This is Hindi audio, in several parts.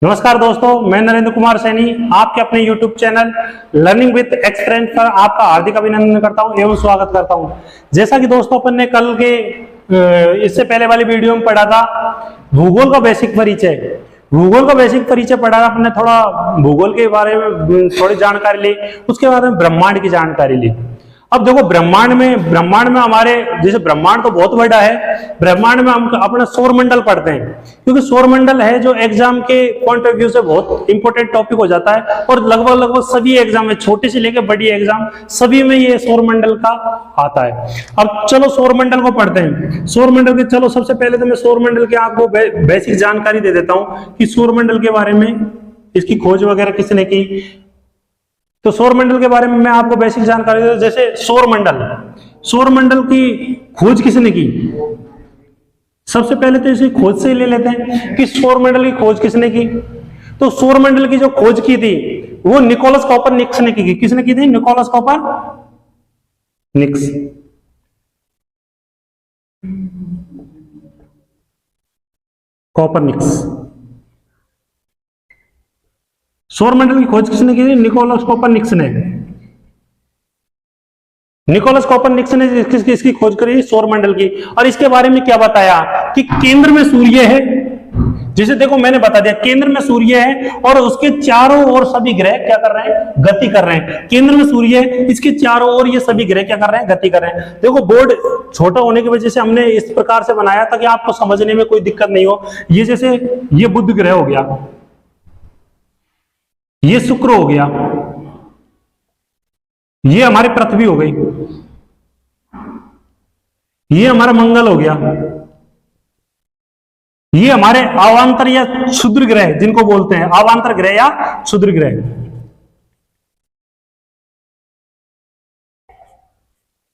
नमस्कार दोस्तों, मैं नरेंद्र कुमार सैनी आपके अपने YouTube channel learning with experience पर आपका हार्दिक अभिनंदन करता हूं एवं स्वागत करता हूं। जैसा कि दोस्तों अपन ने कल के इससे पहले वाली वीडियो में पढ़ा था भूगोल का बेसिक परिचय। भूगोल का बेसिक परिचय पढ़ा था अपने, थोड़ा भूगोल के बारे में थोड़ी जानकारी ली, उसके बाद में ब्रह्मांड की जानकारी ली। अब देखो ब्रह्मांड में हमारे जैसे ब्रह्मांड तो बहुत बड़ा है, ब्रह्मांड में हम अपना सौरमंडल पढ़ते हैं क्योंकि सौरमंडल है जो एग्जाम के पॉइंट ऑफ व्यू से बहुत इंपॉर्टेंट टॉपिक हो जाता है और लगभग सभी एग्जाम में, छोटे से लेकर बड़ी एग्जाम सभी में ये सौरमंडल का आता है। अब चलो सौरमंडल को पढ़ते हैं। सौरमंडल के चलो सबसे पहले तो मैं सौरमंडल की आपको बेसिक जानकारी दे देता हूं कि सौरमंडल के बारे में, इसकी खोज वगैरह किसने की। तो सौरमंडल के बारे में मैं आपको बेसिक जानकारी देता हूं। जैसे सौरमंडल की खोज किसने की, सबसे पहले तो इसी खोज से ही ले लेते हैं कि सौरमंडल की खोज किसने की। तो सौरमंडल की जो खोज की थी वो निकोलस कोपरनिकस ने की। किसने की थी? Nicolaus Copernicus. सौरमंडल की खोज किसने की थी? निकोलस कोपरनिकस ने। निकोलस कोपरनिकस ने इसकी खोज करी सौरमंडल की। और इसके बारे में क्या बताया कि केंद्र में सूर्य है। जैसे देखो मैंने बता दिया केंद्र में सूर्य है और उसके चारों ओर सभी ग्रह क्या कर रहे हैं? गति कर रहे हैं। केंद्र में सूर्य है, इसके चारों ओर ये सभी ग्रह क्या कर रहे हैं? गति कर रहे हैं। देखो बोर्ड छोटा होने की वजह से हमने इस प्रकार से बनाया ताकि आपको समझने में कोई दिक्कत नहीं हो। ये जैसे ये बुध ग्रह हो गया, ये शुक्र हो गया, ये हमारी पृथ्वी हो गई, ये हमारा मंगल हो गया, ये हमारे अवांतर या क्षुद्र ग्रह जिनको बोलते हैं, अवांतर ग्रह या क्षुद्र ग्रह।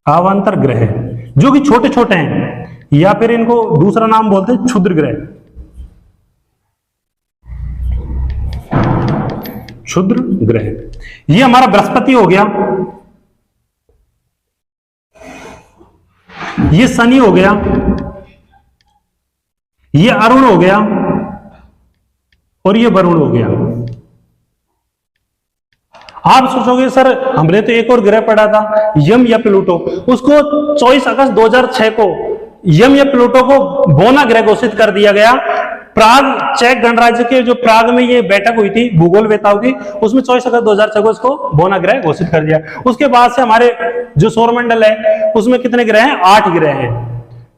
अवांतर ग्रह जो कि छोटे छोटे हैं या फिर इनको दूसरा नाम बोलते हैं क्षुद्र ग्रह। क्षुद्र ग्रह ये हमारा बृहस्पति हो गया, ये शनि हो गया, ये अरुण हो गया और ये वरुण हो गया। आप सोचोगे सर हमने तो एक और ग्रह पढ़ा था यम या प्लूटो, उसको 24 अगस्त 2006 को यम या प्लूटो को बोना ग्रह घोषित कर दिया गया। प्राग चेक गणराज्य के जो प्राग में ये बैठक हुई थी भूगोल वेताओं की, उसमें 24 अगस्त 2006 को इसको बोना ग्रह घोषित कर दिया। उसके बाद से हमारे जो सौरमंडल है उसमें कितने ग्रह हैं? 8 ग्रह हैं।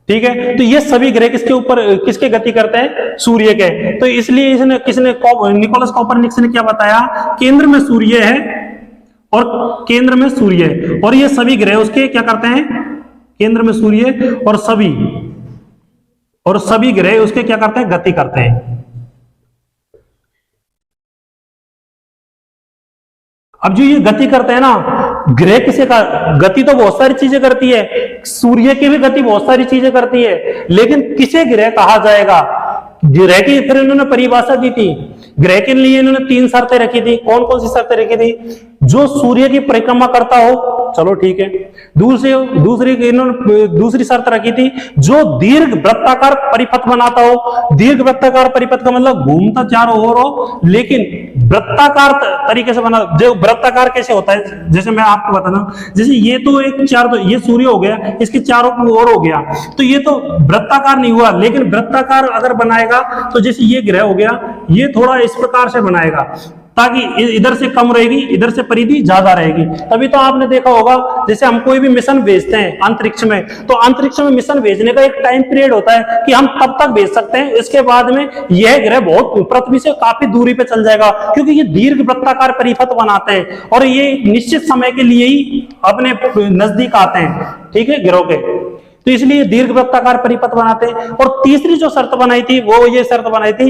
ठीक है, तो ये सभी ग्रह किसके ऊपर किसके गति करते हैं? सूर्य के। तो इसलिए निकोलस कोपरनिकस ने क्या बताया? केंद्र में सूर्य है और केंद्र में सूर्य है और ये सभी ग्रह उसके क्या करते हैं? केंद्र में सूर्य और सभी ग्रह उसके क्या करते हैं? गति करते हैं। अब जो ये गति करते हैं ना, ग्रह किसे का गति तो बहुत सारी चीजें करती है, सूर्य की भी गति बहुत सारी चीजें करती है, लेकिन किसे ग्रह कहा जाएगा? ग्रह की फिर इन्होंने परिभाषा दी थी। ग्रह के लिए इन्होंने 3 शर्तें रखी थी। कौन कौन सी शर्तें रखी थी? जो सूर्य की परिक्रमा करता हो, चलो ठीक है। दूसरी शर्त रखी थी जो दीर्घ वृत्ताकार परिपथ बनाता हो। दीर्घ वृत्ताकार परिपथ का मतलब घूमता चारों ओर हो, लेकिन वृत्ताकार तरीके से बना। जो वृत्ताकार कैसे होता है, जैसे मैं आपको बताता हूं, जैसे ये तो एक ये सूर्य हो गया, इसके चारों ओर हो गया, तो ये तो वृत्ताकार नहीं हुआ। लेकिन वृत्ताकार अगर बनाएगा तो जैसे ये ग्रह हो गया, ये थोड़ा इस प्रकार से बनाएगा ताकि इधर से कम रहेगी, इधर से परिधि ज्यादा रहेगी। तभी तो आपने देखा होगा जैसे हम कोई भी मिशन भेजते हैं अंतरिक्ष में, तो अंतरिक्ष में मिशन भेजने का एक टाइम पीरियड होता है कि हम तब तक भेज सकते हैं, इसके बाद में यह ग्रह बहुत पृथ्वी से काफी दूरी पे चल जाएगा, क्योंकि ये दीर्घ वृत्ताकार परिपथ बनाते हैं और ये निश्चित समय के लिए ही अपने नजदीक आते हैं। ठीक है, ग्रहों के, तो इसलिए दीर्घ वृत्ताकार परिपथ बनाते हैं। और तीसरी जो शर्त बनाई थी वो ये शर्त बनाई थी,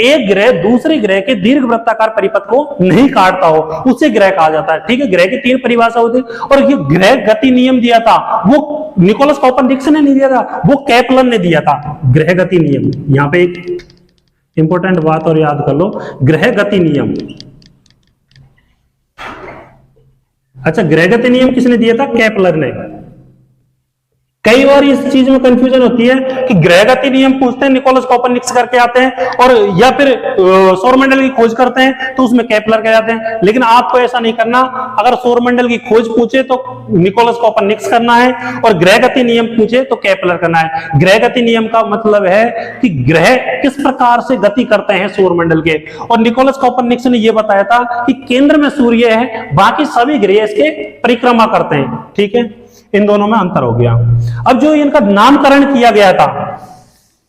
एक ग्रह दूसरे ग्रह के दीर्घ वृत्ताकार परिपथ को नहीं काटता हो, उससे ग्रह कहा जाता है। ठीक है, ग्रह की 3 परिभाषा होती है। और ये ग्रह गति नियम दिया था वो निकोलस कोपरनिकस ने नहीं दिया था, वो केपलर ने दिया था। ग्रह गति नियम, यहां पे एक इंपॉर्टेंट बात और याद कर लो, ग्रह गति नियम। अच्छा, ग्रह गति नियम किसने दिया था? केपलर ने। कई बार इस चीज में कंफ्यूजन होती है कि ग्रहगति नियम पूछते हैं, निकोलस कोपरनिकस करके आते हैं, और या फिर सौरमंडल की खोज करते हैं तो उसमें केपलर कह जाते हैं। लेकिन आपको ऐसा नहीं करना, अगर सौरमंडल की खोज पूछे तो निकोलस कोपरनिकस करना है, और ग्रहगति नियम पूछे तो केपलर करना है। ग्रहगति नियम का मतलब है कि ग्रह किस प्रकार से गति करते हैं सौरमंडल के, और निकोलस कोपरनिकस ने यह बताया था कि केंद्र में सूर्य है, बाकी सभी ग्रह इसके परिक्रमा करते हैं। ठीक है, इन दोनों में अंतर हो गया। अब जो इनका नामकरण किया गया था,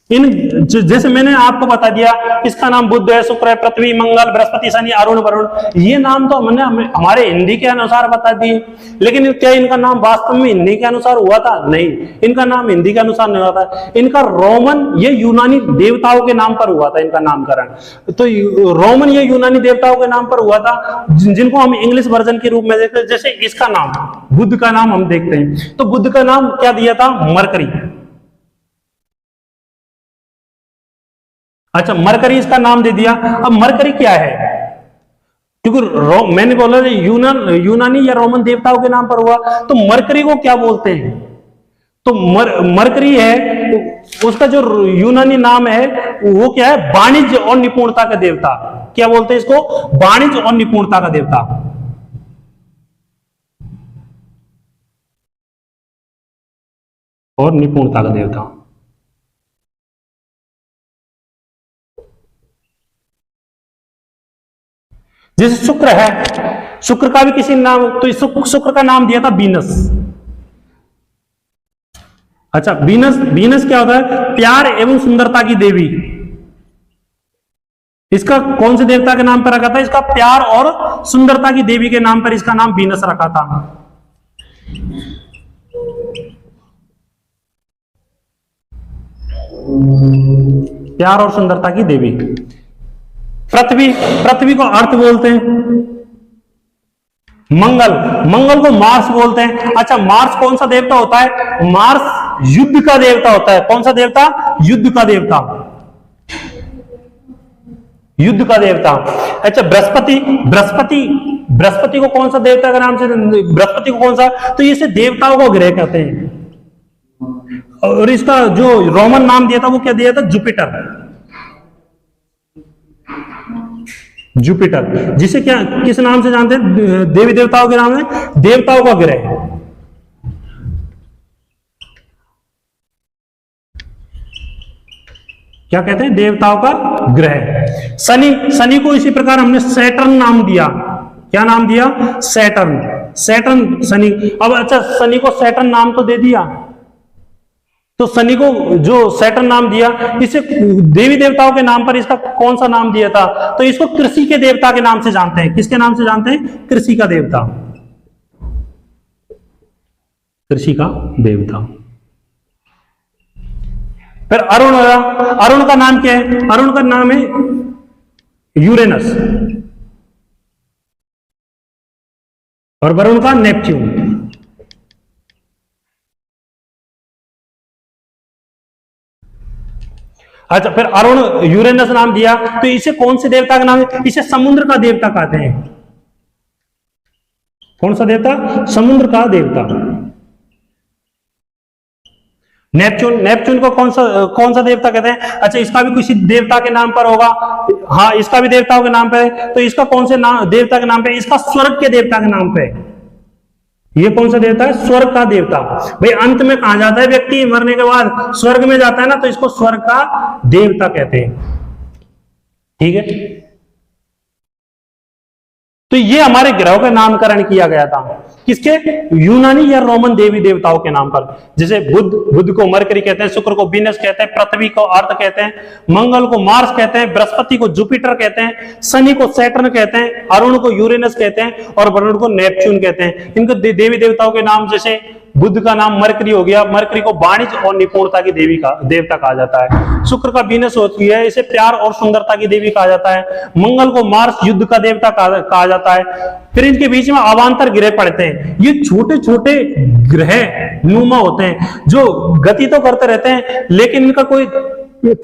जैसे मैंने आपको बता दिया, इसका नाम बुध है, शुक्र है, पृथ्वी, मंगल, बृहस्पति, शनि, अरुण, वरुण, ये नाम तो हमने हमारे हिंदी के अनुसार बता दिए। लेकिन क्या इनका नाम वास्तव में हिंदी के अनुसार हुआ था? नहीं, इनका नाम हिंदी के अनुसार नहीं हुआ था। इनका रोमन ये यूनानी देवताओं के नाम पर हुआ था इनका नामकरण। तो रोमन ये यूनानी देवताओं के नाम पर हुआ था, जिनको हम इंग्लिश वर्जन के रूप में देखते हैं। जैसे इसका नाम, बुध का नाम हम देखते हैं, तो बुध का नाम क्या दिया था? मरकरी। अच्छा, मरकरी इसका नाम दे दिया। अब मरकरी क्या है? क्योंकि मैंने बोला यूनानी या रोमन देवताओं के नाम पर हुआ, तो मरकरी को क्या बोलते हैं? तो मरकरी है, उसका जो यूनानी नाम है वो क्या है? वाणिज्य और निपुणता का देवता। क्या बोलते हैं इसको? वाणिज्य और निपुणता का देवता। और निपुणता का देवता। जैसे शुक्र है, शुक्र का भी किसी नाम, तो शुक्र का नाम दिया था वीनस। अच्छा, वीनस क्या होता है? प्यार एवं सुंदरता की देवी। इसका कौन से देवता के नाम पर रखा था? इसका प्यार और सुंदरता की देवी के नाम पर इसका नाम वीनस रखा था। प्यार और सुंदरता की देवी। पृथ्वी को अर्थ बोलते हैं। मंगल को मार्स बोलते हैं। अच्छा, मार्स कौन सा देवता होता है? मार्स युद्ध का देवता होता है। कौन सा देवता? युद्ध का देवता। युद्ध का देवता। अच्छा, बृहस्पति को कौन सा देवता का नाम से? बृहस्पति को कौन सा? तो इसे देवताओं को ग्रह कहते हैं। और इसका जो रोमन नाम दिया था वो क्या दिया था? जुपिटर। जुपिटर, जिसे क्या किस नाम से जानते हैं? देवी देवताओं के नाम है, देवताओं का ग्रह। क्या कहते हैं? देवताओं का ग्रह। शनि को इसी प्रकार हमने सैटर्न नाम दिया। क्या नाम दिया? सैटर्न शनि। अब अच्छा, शनि को सैटर्न नाम तो दे दिया, तो शनि को जो सैटर्न नाम दिया, इसे देवी देवताओं के नाम पर इसका कौन सा नाम दिया था? तो इसको कृषि के देवता के नाम से जानते हैं। किसके नाम से जानते हैं? कृषि का देवता। कृषि का देवता। फिर अरुण का नाम क्या है? अरुण का नाम है यूरेनस, और वरुण का नेपच्यून। अच्छा, फिर अरुण यूरेनस नाम दिया, तो इसे कौन से देवता का नाम है? इसे समुद्र का देवता कहते हैं। कौन सा देवता? समुद्र का देवता। नेपच्यून को कौन सा देवता कहते हैं? अच्छा, इसका भी किसी देवता के नाम पर होगा। हाँ, इसका भी देवताओं के नाम पे है। तो इसका कौन से देवता के नाम पे? इसका स्वर्ग के देवता के नाम पे। ये कौन सा देवता है? स्वर्ग का देवता। भाई, अंत में कहा जाता है व्यक्ति मरने के बाद स्वर्ग में जाता है ना, तो इसको स्वर्ग का देवता कहते हैं। ठीक है, तो ये हमारे ग्रहों का नामकरण किया गया था। किसके? यूनानी या रोमन देवी देवताओं के नाम पर। जैसे बुध को मरकरी कहते हैं, शुक्र को वीनस कहते हैं, पृथ्वी को अर्थ कहते हैं, मंगल को मार्स कहते हैं, बृहस्पति को जुपिटर कहते हैं, शनि को सैटर्न कहते हैं, अरुण को यूरेनस कहते हैं, और वरुण को नेपच्यून कहते हैं। इनको देवी देवताओं के नाम, जैसे बुध का नाम मरकरी हो गया, मरकरी को वाणिज्य और निपुणता की देवता कहा जाता है। शुक्र का वीनस होती है, इसे प्यार और सुंदरता की देवी कहा जाता है। मंगल को मार्स युद्ध का देवता कहा जाता है। फिर इनके बीच में अवांतर ग्रह पड़ते हैं। ये छोटे छोटे ग्रह नुमा होते हैं जो गति तो करते रहते हैं, लेकिन इनका कोई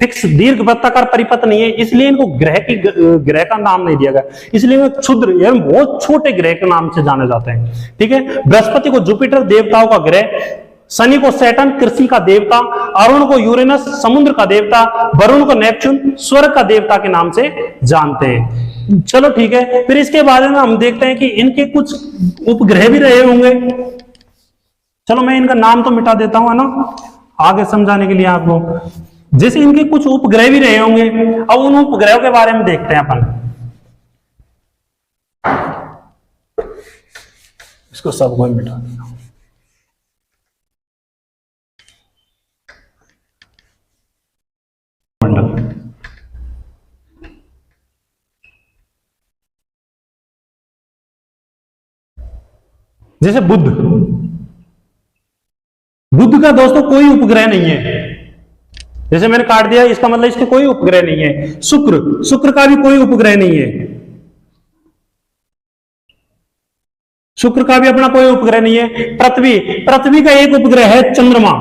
फिक्स दीर्घ वृत्ताकार परिपथ नहीं है, इसलिए इनको ग्रह का नाम नहीं दिया गया। इसलिए वो क्षुद्र यानी बहुत छोटे ग्रह के नाम से जाने जाते हैं। ठीक है, बृहस्पति को जुपिटर देवताओं का ग्रह, शनि को सैटर्न कृषि का देवता, अरुण को यूरेनस समुद्र का देवता, वरुण को नेपच्यून स्वर्ग का देवता के नाम से जानते हैं। चलो ठीक है, फिर इसके बाद में हम देखते हैं कि इनके कुछ उपग्रह भी रहे होंगे। चलो मैं इनका नाम तो मिटा देता हूं, है ना, आगे समझाने के लिए आपको। जैसे इनके कुछ उपग्रह भी रहे होंगे, अब उन उपग्रहों के बारे में देखते हैं अपन। इसको सबको मिटा देता हूं। जैसे बुध, बुध का दोस्तों कोई उपग्रह नहीं है, जैसे मैंने काट दिया, इसका मतलब इसके कोई उपग्रह नहीं है। शुक्र, शुक्र का भी कोई उपग्रह नहीं है, शुक्र का भी अपना कोई उपग्रह नहीं है। पृथ्वी, पृथ्वी का एक उपग्रह है चंद्रमा।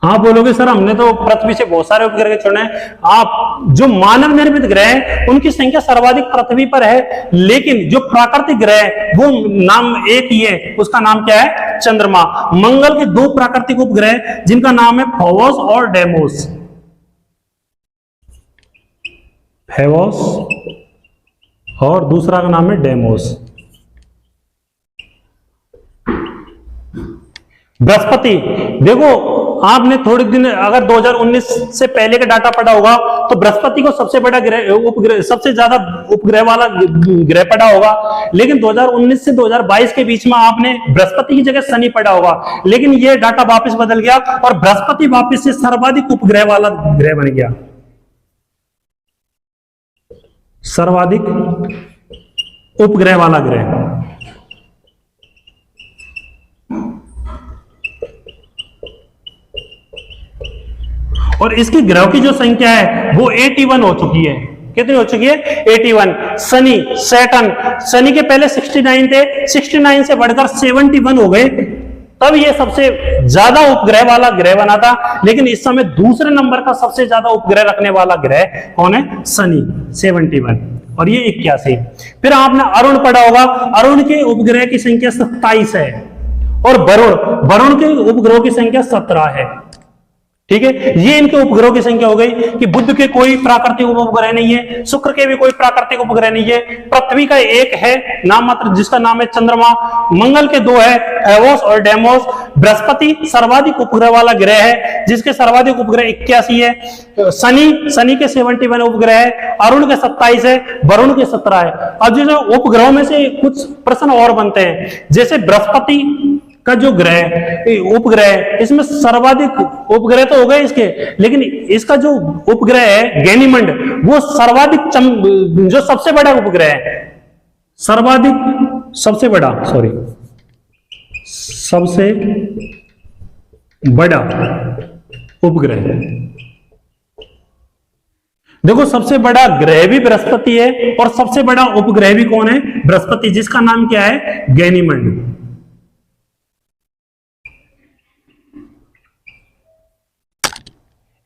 आप बोलोगे सर हमने तो पृथ्वी से बहुत सारे उपग्रह चुने हैं। आप जो मानव निर्मित ग्रह हैं उनकी संख्या सर्वाधिक पृथ्वी पर है, लेकिन जो प्राकृतिक ग्रह है वो नाम एक ही है, उसका नाम क्या है? चंद्रमा। मंगल के दो प्राकृतिक उपग्रह जिनका नाम है फोबोस और डेमोस। फेबोस और दूसरा का नाम है डेमोस। बृहस्पति, देखो आपने थोड़े दिन अगर 2019 से पहले का डाटा पढ़ा होगा तो बृहस्पति को सबसे बड़ा ग्रह, उपग्रह, सबसे ज्यादा उपग्रह वाला ग्रह पढ़ा होगा। लेकिन 2019 से 2022 के बीच में आपने बृहस्पति की जगह शनि पढ़ा होगा, लेकिन यह डाटा वापस बदल गया और बृहस्पति वापस से सर्वाधिक उपग्रह वाला ग्रह बन गया। सर्वाधिक उपग्रह वाला ग्रह। और इसकी ग्रहों की जो संख्या है वो 81 हो चुकी है। कितनी हो चुकी है? 81। शनि, सैटर्न, शनि के पहले 69 थे, 69 से बढ़कर 71 हो गए, तब ये सबसे ज्यादा उपग्रह वाला ग्रह बना था। लेकिन इस समय दूसरे नंबर का सबसे ज्यादा उपग्रह रखने वाला ग्रह कौन है? शनि, 71, और ये 81। फिर आपने अरुण पढ़ा होगा, अरुण के उपग्रह की संख्या 27 है, और वरुण, वरुण के उपग्रहों की संख्या 17 है। ठीक है, ये इनके उपग्रहों की संख्या हो गई कि बुध के कोई प्राकृतिक उपग्रह नहीं है, शुक्र के भी कोई प्राकृतिक उपग्रह नहीं है, पृथ्वी का एक है नाम मात्र जिसका नाम है चंद्रमा, मंगल के दो है फेबोस और डेमोस, बृहस्पति सर्वाधिक उपग्रह वाला ग्रह है जिसके सर्वाधिक उपग्रह 81 है, शनि के 71 उपग्रह है, अरुण के 27 है, वरुण के 17 है। अब जैसे उपग्रहों में से कुछ प्रश्न और बनते हैं, जैसे बृहस्पति का जो ग्रह उपग्रह, इसमें सर्वाधिक उपग्रह तो हो गए इसके, लेकिन इसका जो उपग्रह है गैनीमेंड, वो सर्वाधिक जो सबसे बड़ा उपग्रह है, सर्वाधिक सबसे बड़ा सबसे बड़ा उपग्रह। देखो सबसे बड़ा ग्रह भी बृहस्पति है और सबसे बड़ा उपग्रह भी कौन है? बृहस्पति, जिसका नाम क्या है? गैनीमेंड।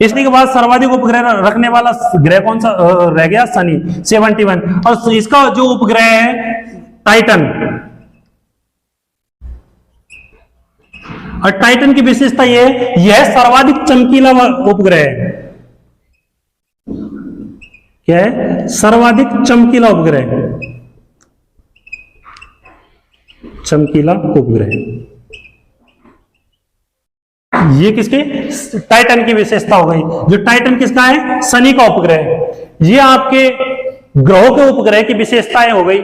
इसके बाद सर्वाधिक उपग्रह रखने वाला ग्रह कौन सा रह गया? शनि, 71, और इसका जो उपग्रह है टाइटन, और टाइटन की विशेषता यह सर्वाधिक चमकीला उपग्रह है। क्या है? सर्वाधिक चमकीला उपग्रह, चमकीला उपग्रह। ये किसके? टाइटन की विशेषता हो गई। जो टाइटन किसका है? शनि का उपग्रह। ये आपके ग्रहों के उपग्रह की विशेषताएं हो गई।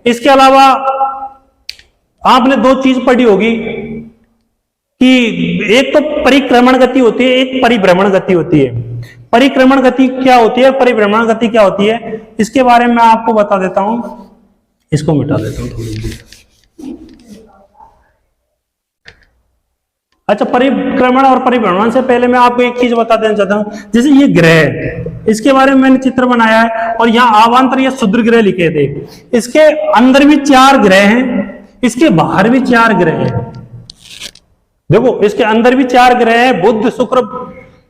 इसके अलावा आपने दो चीज पढ़ी होगी कि एक तो परिक्रमण गति होती है, एक परिभ्रमण गति होती है। परिक्रमण गति क्या होती है, परिभ्रमण गति क्या होती है, इसके बारे में मैं आपको बता देता हूं। इसको मिटा देता हूं थोड़ी देर। अच्छा, परिक्रमण और परिभ्रमण से पहले मैं आपको एक चीज बता देना चाहता हूं। जैसे ये ग्रह, इसके बारे में मैंने चित्र बनाया है और यहाँ अवान्तर या क्षुद्र ग्रह लिखे थे। इसके अंदर भी 4 ग्रह हैं, इसके बाहर भी 4 ग्रह हैं। देखो इसके अंदर भी 4 ग्रह हैं, बुध, शुक्र,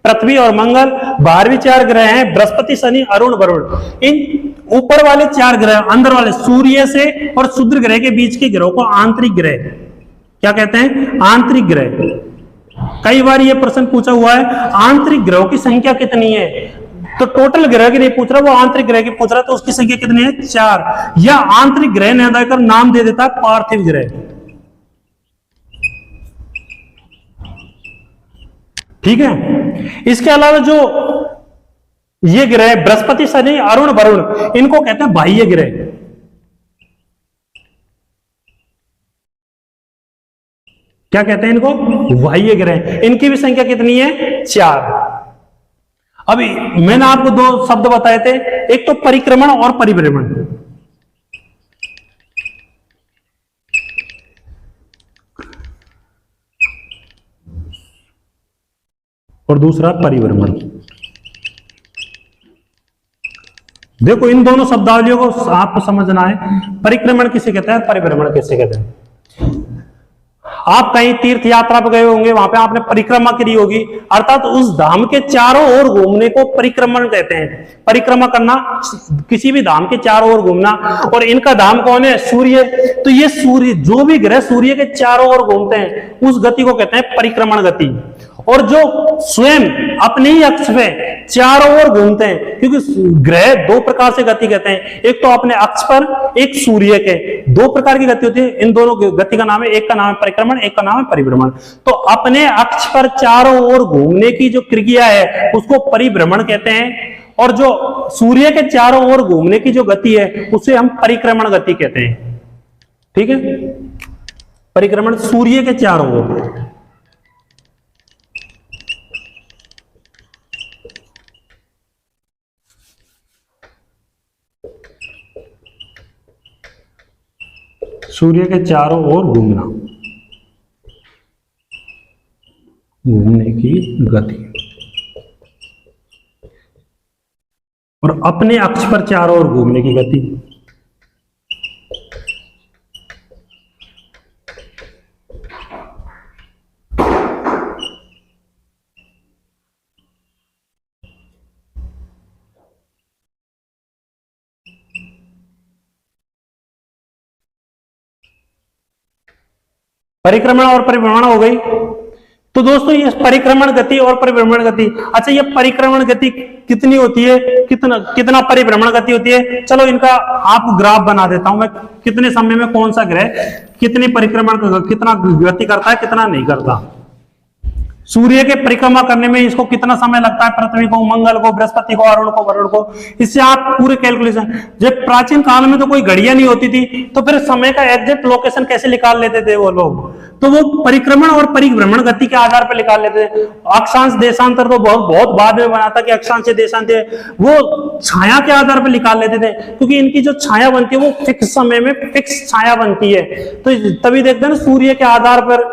पृथ्वी और मंगल। बाहर भी 4 ग्रह हैं, बृहस्पति, शनि, अरुण, वरुण। इन ऊपर वाले 4 ग्रह, अंदर वाले सूर्य से और शुक्र ग्रह के बीच के ग्रह को आंतरिक ग्रह क्या कहते हैं? आंतरिक ग्रह। कई बार ये प्रश्न पूछा हुआ है, आंतरिक ग्रहों की संख्या कितनी है? तो टोटल ग्रह की नहीं पूछ रहा, वो आंतरिक ग्रह की पूछ रहा, तो उसकी संख्या कितनी है? 4। या आंतरिक ग्रह ने देकर नाम दे देता है पार्थिव ग्रह। ठीक है। इसके अलावा जो ये ग्रह बृहस्पति, शनि, अरुण, वरुण, इनको कहते हैं बाह्य ग्रह। क्या कहते हैं इनको? बाह्य ग्रह। इनकी भी संख्या कितनी है? 4। अभी मैंने आपको 2 शब्द बताए थे, एक तो परिक्रमण और परिभ्रमण। और दूसरा परिभ्रमण। देखो इन दोनों शब्दावलियों को आपको समझना है, परिक्रमण किसे कहते हैं, परिभ्रमण किसे कहते हैं। आप कहीं तीर्थ यात्रा पर गए होंगे, वहां पे आपने परिक्रमा करी होगी, अर्थात उस धाम के चारों ओर घूमने को परिक्रमण कहते हैं। परिक्रमा करना, किसी भी धाम के चारों ओर घूमना। और इनका धाम कौन है? सूर्य। तो ये सूर्य, जो भी ग्रह सूर्य के चारों ओर घूमते हैं, उस गति को कहते हैं परिक्रमण गति। और जो स्वयं अपने ही अक्ष पे चारों ओर घूमते हैं, क्योंकि ग्रह 2 प्रकार से गति कहते हैं, एक तो अपने अक्ष पर, एक सूर्य के। 2 प्रकार की गति होती है। इन दोनों गति का नाम है, एक का नाम है परिक्रमण, एक का नाम है परिभ्रमण। तो अपने अक्ष पर चारों ओर घूमने की जो क्रिया है उसको परिभ्रमण कहते हैं, और जो सूर्य के चारों ओर घूमने की जो गति है उसे हम परिक्रमण गति कहते हैं। ठीक है। परिक्रमण सूर्य के चारों ओर। सूर्य के चारों ओर घूमना, घूमने की गति, और अपने अक्ष पर चारों ओर घूमने की गति। परिक्रमण और परिभ्रमण हो गई। तो दोस्तों ये परिक्रमण गति और परिभ्रमण गति, अच्छा ये परिक्रमण गति कितनी होती है, कितना परिभ्रमण गति होती है? चलो इनका आप ग्राफ बना देता हूं मैं, कितने समय में कौन सा ग्रह कितनी परिक्रमण, कितना गति करता है, कितना नहीं करता। सूर्य के परिक्रमा करने में इसको कितना समय लगता है, पृथ्वी को, मंगल को, बृहस्पति को, अरुण को, वरुण को, इससे आप पूरे कैलकुलेशन। जब प्राचीन काल में तो कोई घड़ियां नहीं होती थी, तो फिर समय का एग्जैक्ट लोकेशन कैसे निकाल लेते थे वो लोग? तो वो परिक्रमण और परिभ्रमण गति के आधार पर निकाल लेते थे। अक्षांश देशांतर तो बहुत बाद में बना था कि अक्षांश देशांतर, वो छाया के आधार पर निकाल लेते थे, क्योंकि इनकी जो छाया बनती है वो फिक्स समय में फिक्स छाया बनती है। तो तभी देखते हैं ना सूर्य के आधार पर,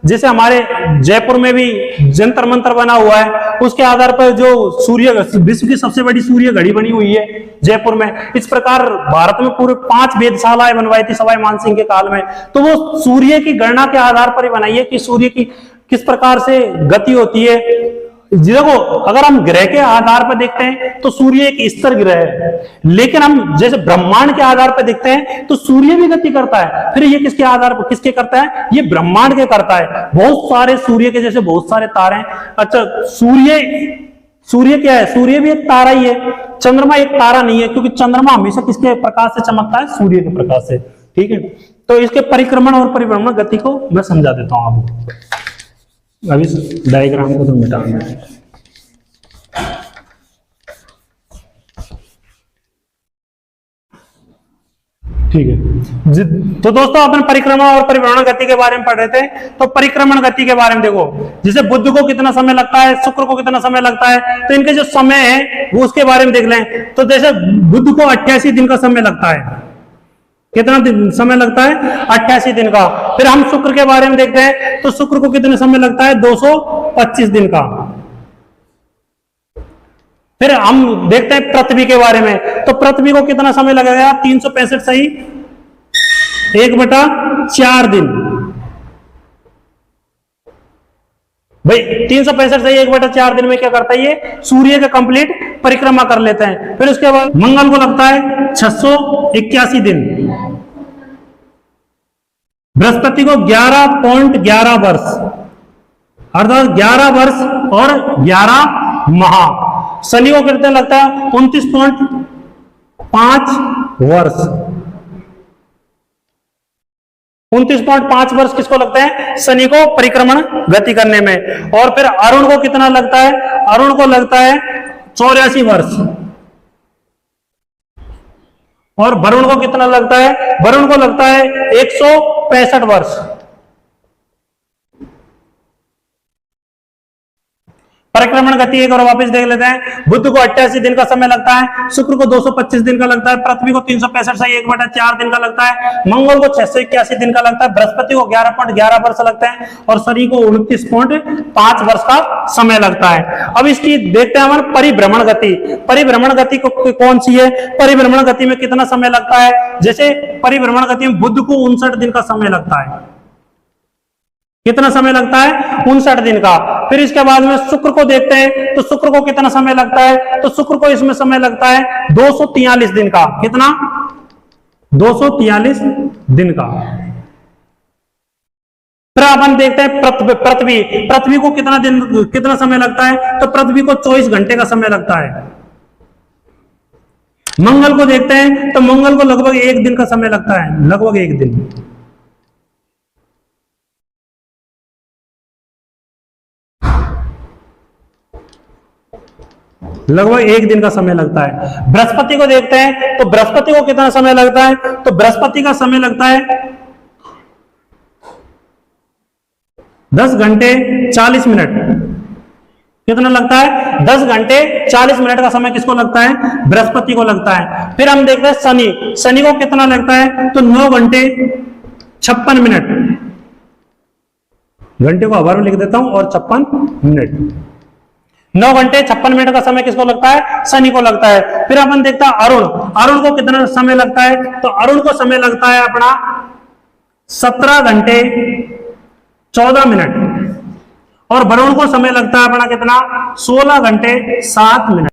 जैसे हमारे जयपुर में भी जंतर मंतर बना हुआ है, उसके आधार पर जो सूर्य, विश्व की सबसे बड़ी सूर्य घड़ी बनी हुई है जयपुर में। इस प्रकार भारत में पूरे 5 वेधशालाएं बनवाई थी सवाई मानसिंह के काल में। तो वो सूर्य की गणना के आधार पर ही बनाई है कि सूर्य की किस प्रकार से गति होती है। देखो अगर हम ग्रह के आधार पर देखते हैं तो सूर्य एक स्थिर ग्रह है, लेकिन हम जैसे ब्रह्मांड के आधार पर देखते हैं तो सूर्य भी गति करता है। फिर ये किसके आधार पर, किसके करता है? ये ब्रह्मांड के करता है। बहुत सारे सूर्य के जैसे बहुत सारे तारे हैं। अच्छा सूर्य क्या है? सूर्य भी एक तारा ही है, चंद्रमा एक तारा नहीं है, क्योंकि चंद्रमा हमेशा किसके प्रकाश से चमकता है? सूर्य के प्रकाश से। ठीक है। तो इसके परिक्रमण और परिभ्रमण गति को मैं समझा देता हूं आपको। अभी डायग्राम को तो मिटाना है। ठीक है। तो दोस्तों अपन परिक्रमण और परिभ्रमण गति के बारे में पढ़ रहे थे। तो परिक्रमण गति के बारे में देखो, जैसे बुध को कितना समय लगता है, शुक्र को कितना समय लगता है, तो इनके जो समय है वो उसके बारे में देख लें। तो जैसे बुध को 88 दिन का समय लगता है। कितना दिन समय लगता है? 88 दिन का। फिर हम शुक्र के बारे में देखते हैं तो शुक्र को कितने समय लगता है? 225 दिन का। फिर हम देखते हैं पृथ्वी के बारे में, तो पृथ्वी को कितना समय लगेगा? 365 सही 1/4 दिन। भाई 365 सही 1/4 दिन में क्या करता है? ये सूर्य का कंप्लीट परिक्रमा कर लेते हैं। फिर उसके बाद मंगल को लगता है 681 दिन, बृहस्पति को 11.11 वर्ष, अर्थात 11 वर्ष और 11 माह। शनि को कितना लगता है 29.5 वर्ष, 29.5 वर्ष किसको लगते हैं, शनि को परिक्रमण गति करने में। और फिर अरुण को कितना लगता है, अरुण को लगता है 84 वर्ष, और वरुण को कितना लगता है, वरुण को लगता है 165 वर्ष। परिक्रमण गति एक और वापस देख लेते हैं। बुध को 88 दिन का समय लगता है, शुक्र को 225 दिन का लगता है, पृथ्वी को 365 से 1/4 दिन का लगता है, मंगल को 681 दिन का लगता है, बृहस्पति को 11.11 वर्ष लगता है, और शनि को 29.5 वर्ष का समय लगता है। अब इसकी देखते हैं हमारे परिभ्रमण गति। परिभ्रमण गति कौन सी है, परिभ्रमण गति में कितना समय लगता है। जैसे परिभ्रमण गति में बुध को 59 दिन का समय लगता है, कितना समय लगता है 59 दिन का। फिर इसके बाद में शुक्र को देखते हैं, तो शुक्र को कितना समय लगता है, तो शुक्र को इसमें समय लगता है 243 दिन का, कितना 243 दिन का। फिर अपन देखते हैं पृथ्वी, पृथ्वी को कितना समय लगता है, तो पृथ्वी को 24 घंटे का समय लगता है। मंगल को देखते हैं, तो मंगल को लगभग 1 दिन का समय लगता है, लगभग 1 दिन। लगभग 1 दिन का समय लगता है। बृहस्पति को देखते हैं, तो बृहस्पति को कितना समय लगता है, तो बृहस्पति का समय लगता है 10 घंटे 40 मिनट। कितना लगता है 10 घंटे 40 मिनट का समय किसको लगता है, बृहस्पति को लगता है। फिर हम देखते हैं शनि, शनि को कितना लगता है, तो 9 घंटे 56 मिनट। घंटे को आवर में लिख देता हूं, और 56 मिनट, 9 घंटे 56 मिनट का समय किसको लगता है, शनि को लगता है। फिर अपन देखता है अरुण, अरुण को कितना समय लगता है, तो अरुण को समय लगता है अपना 17 घंटे 14 मिनट, और वरुण को समय लगता है अपना कितना 16 घंटे 7 मिनट।